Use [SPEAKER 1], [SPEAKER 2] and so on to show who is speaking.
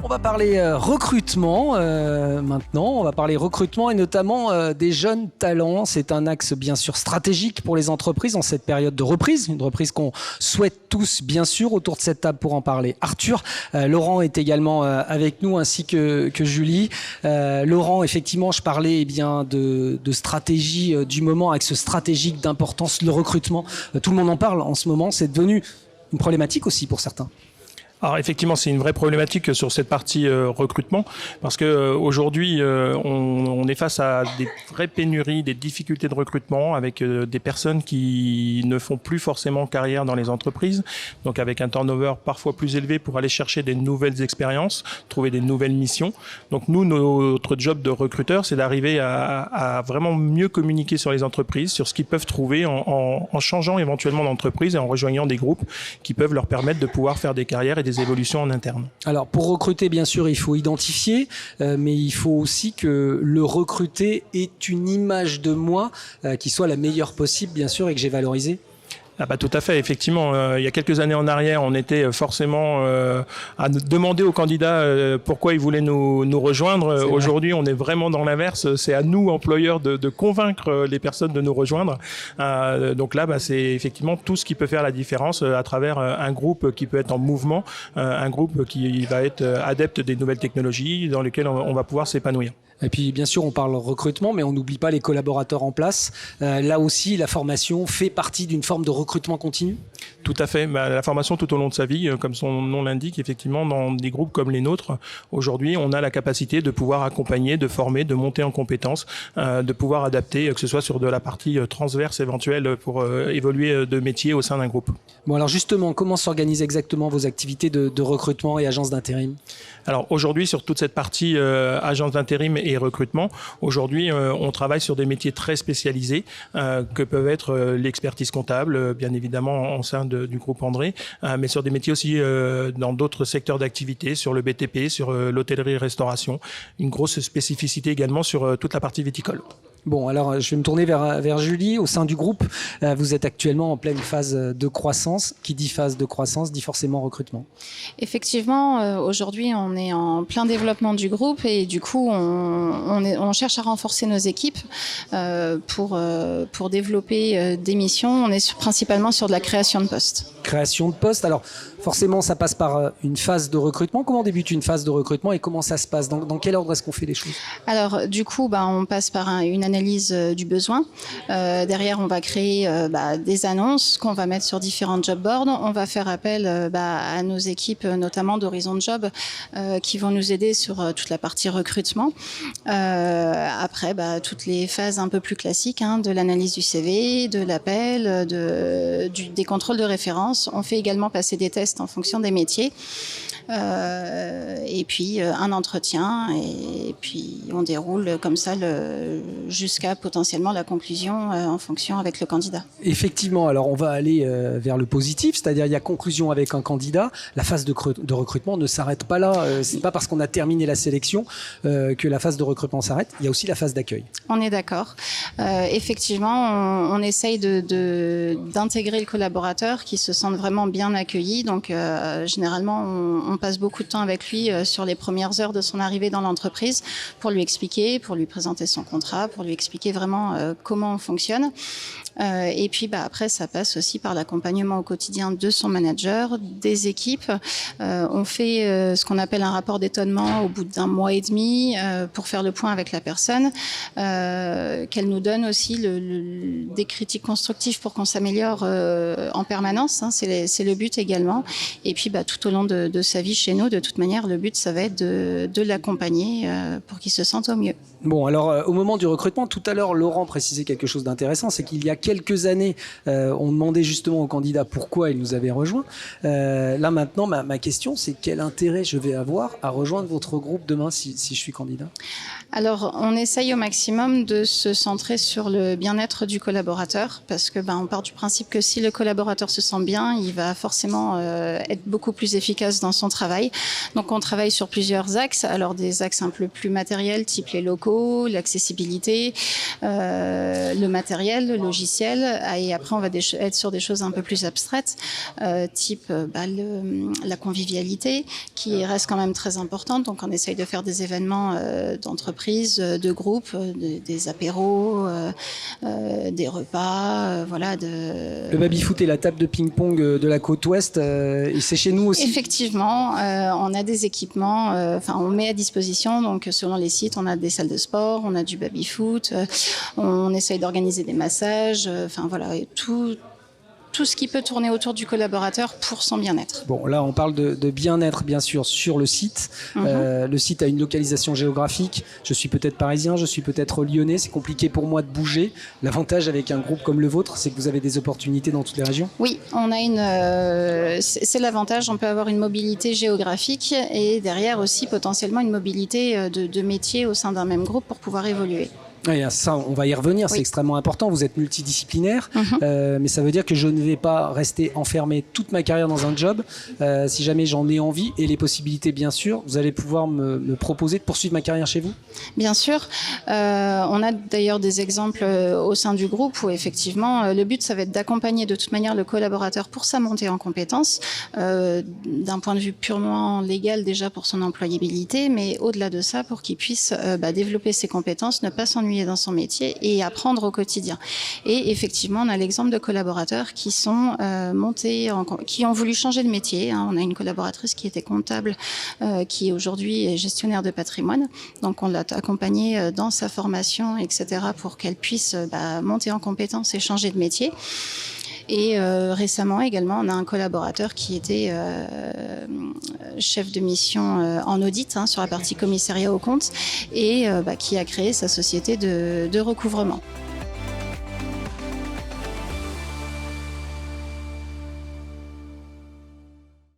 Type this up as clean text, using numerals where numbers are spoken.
[SPEAKER 1] On va parler recrutement maintenant. On va parler recrutement et notamment des jeunes talents. C'est un axe bien sûr stratégique pour les entreprises en cette période de reprise. Une reprise qu'on souhaite tous bien sûr. Autour de cette table pour en parler, Arthur. Laurent est également avec nous ainsi que Julie. Laurent, effectivement, je parlais de stratégie du moment, axe stratégique d'importance, le recrutement. Tout le monde en parle en ce moment. C'est devenu une problématique aussi pour certains.
[SPEAKER 2] Alors effectivement, c'est une vraie problématique sur cette partie recrutement, parce que aujourd'hui, on est face à des vraies pénuries, des difficultés de recrutement avec des personnes qui ne font plus forcément carrière dans les entreprises, donc avec un turnover parfois plus élevé pour aller chercher des nouvelles expériences, trouver des nouvelles missions. Donc nous, notre job de recruteur, c'est d'arriver à vraiment mieux communiquer sur les entreprises, sur ce qu'ils peuvent trouver en changeant éventuellement d'entreprise et en rejoignant des groupes qui peuvent leur permettre de pouvoir faire des carrières et des évolutions en interne.
[SPEAKER 1] Alors pour recruter, bien sûr, il faut identifier, mais il faut aussi que le recruté ait une image de moi qui soit la meilleure possible, bien sûr, et que j'ai valorisée.
[SPEAKER 2] Ah bah tout à fait, effectivement. Il y a quelques années en arrière, on était forcément à demander aux candidats pourquoi ils voulaient nous rejoindre. Aujourd'hui, on est vraiment dans l'inverse. C'est à nous, employeurs, de convaincre les personnes de nous rejoindre. Donc là, c'est effectivement tout ce qui peut faire la différence à travers un groupe qui peut être en mouvement, un groupe qui va être adepte des nouvelles technologies, dans lesquelles on va pouvoir s'épanouir.
[SPEAKER 1] Et puis bien sûr on parle recrutement, mais on n'oublie pas les collaborateurs en place. Là aussi la formation fait partie d'une forme de recrutement continu.
[SPEAKER 2] Tout à fait, la formation tout au long de sa vie, comme son nom l'indique, effectivement dans des groupes comme les nôtres, aujourd'hui on a la capacité de pouvoir accompagner, de former, de monter en compétences, de pouvoir adapter, que ce soit sur de la partie transverse éventuelle pour évoluer de métier au sein d'un groupe.
[SPEAKER 1] Bon alors justement, comment s'organisent exactement vos activités de recrutement et agences d'intérim ?
[SPEAKER 2] Alors aujourd'hui sur toute cette partie agence d'intérim et recrutement, aujourd'hui on travaille sur des métiers très spécialisés que peuvent être l'expertise comptable, bien évidemment en sein du groupe André, mais sur des métiers aussi dans d'autres secteurs d'activité, sur le BTP, sur l'hôtellerie-restauration, une grosse spécificité également sur toute la partie viticole.
[SPEAKER 1] Bon, alors je vais me tourner vers Julie. Au sein du groupe, vous êtes actuellement en pleine phase de croissance. Qui dit phase de croissance dit forcément recrutement.
[SPEAKER 3] Effectivement, aujourd'hui, on est en plein développement du groupe et du coup, on cherche à renforcer nos équipes pour développer des missions. On est principalement sur de la création de postes.
[SPEAKER 1] Création de postes. Alors, forcément, ça passe par une phase de recrutement. Comment débute une phase de recrutement et comment ça se passe ? Dans quel ordre est-ce qu'on fait les choses ?
[SPEAKER 3] Alors, du coup, on passe par une analyse du besoin. Derrière, on va créer des annonces qu'on va mettre sur différents job boards. On va faire appel à nos équipes, notamment d'Horizon Job, qui vont nous aider sur toute la partie recrutement. Après, toutes les phases un peu plus classiques, de l'analyse du CV, de l'appel, des contrôles de référence. On fait également passer des tests en fonction des métiers. Et puis un entretien et puis on déroule comme ça jusqu'à potentiellement la conclusion en fonction avec le candidat.
[SPEAKER 1] Effectivement, alors on va aller vers le positif, c'est-à-dire il y a conclusion avec un candidat. La phase de recrutement ne s'arrête pas là. C'est pas parce qu'on a terminé la sélection que la phase de recrutement s'arrête. Il y a aussi la phase d'accueil.
[SPEAKER 3] On est d'accord. Effectivement, on essaye d'intégrer le collaborateur qui se sente vraiment bien accueilli. Donc généralement, on passe beaucoup de temps avec lui sur les premières heures de son arrivée dans l'entreprise pour lui expliquer, pour lui présenter son contrat, pour lui expliquer vraiment comment on fonctionne. Et puis après, ça passe aussi par l'accompagnement au quotidien de son manager, des équipes. On fait ce qu'on appelle un rapport d'étonnement au bout d'1 mois et demi pour faire le point avec la personne, qu'elle nous donne aussi des critiques constructives pour qu'on s'améliore en permanence. C'est le but également. Et puis tout au long de sa vie chez nous, de toute manière, le but, ça va être de l'accompagner pour qu'il se sente au mieux.
[SPEAKER 1] Bon, alors au moment du recrutement, tout à l'heure, Laurent précisait quelque chose d'intéressant, c'est qu'il y a quelques années, on demandait justement aux candidats pourquoi ils nous avaient rejoints. Là maintenant, ma question, c'est quel intérêt je vais avoir à rejoindre votre groupe demain si je suis candidat ?
[SPEAKER 3] Alors, on essaye au maximum de se centrer sur le bien-être du collaborateur parce que on part du principe que si le collaborateur se sent bien, il va forcément être beaucoup plus efficace dans son travail. Donc, on travaille sur plusieurs axes. Alors, des axes un peu plus matériels, type les locaux, l'accessibilité, le matériel, le logiciel. Et après, on va être sur des choses un peu plus abstraites, type la convivialité, qui reste quand même très importante. Donc, on essaye de faire des événements d'entreprise, de groupes, des apéros, des repas, voilà.
[SPEAKER 1] Le baby-foot et la table de ping-pong de la côte ouest, et c'est chez nous aussi.
[SPEAKER 3] Effectivement, on a des équipements, on met à disposition, donc selon les sites, on a des salles de sport, on a du baby-foot, on essaye d'organiser des massages, voilà, tout ce qui peut tourner autour du collaborateur pour son bien-être.
[SPEAKER 1] Bon, là, on parle de bien-être, bien sûr, sur le site. Le site a une localisation géographique. Je suis peut-être parisien, je suis peut-être lyonnais. C'est compliqué pour moi de bouger. L'avantage avec un groupe comme le vôtre, c'est que vous avez des opportunités dans toutes les régions.
[SPEAKER 3] Oui, on a c'est l'avantage. On peut avoir une mobilité géographique et derrière aussi potentiellement une mobilité de métier au sein d'un même groupe pour pouvoir évoluer.
[SPEAKER 1] Oui, ça, on va y revenir, oui. C'est extrêmement important. Vous êtes multidisciplinaire, mais ça veut dire que je ne vais pas rester enfermé toute ma carrière dans un job. Si jamais j'en ai envie et les possibilités, bien sûr, vous allez pouvoir me proposer de poursuivre ma carrière chez vous ?
[SPEAKER 3] Bien sûr. On a d'ailleurs des exemples au sein du groupe où effectivement, le but, ça va être d'accompagner de toute manière le collaborateur pour sa montée en compétences, d'un point de vue purement légal déjà pour son employabilité, mais au-delà de ça, pour qu'il puisse développer ses compétences, ne pas s'ennuyer dans son métier et apprendre au quotidien. Et effectivement, on a l'exemple de collaborateurs qui sont qui ont voulu changer de métier. On a une collaboratrice qui était comptable, qui aujourd'hui est gestionnaire de patrimoine. Donc, on l'a accompagnée dans sa formation, etc., pour qu'elle puisse monter en compétences et changer de métier. Et récemment également, on a un collaborateur qui était chef de mission en audit sur la partie commissariat aux comptes et qui a créé sa société de recouvrement.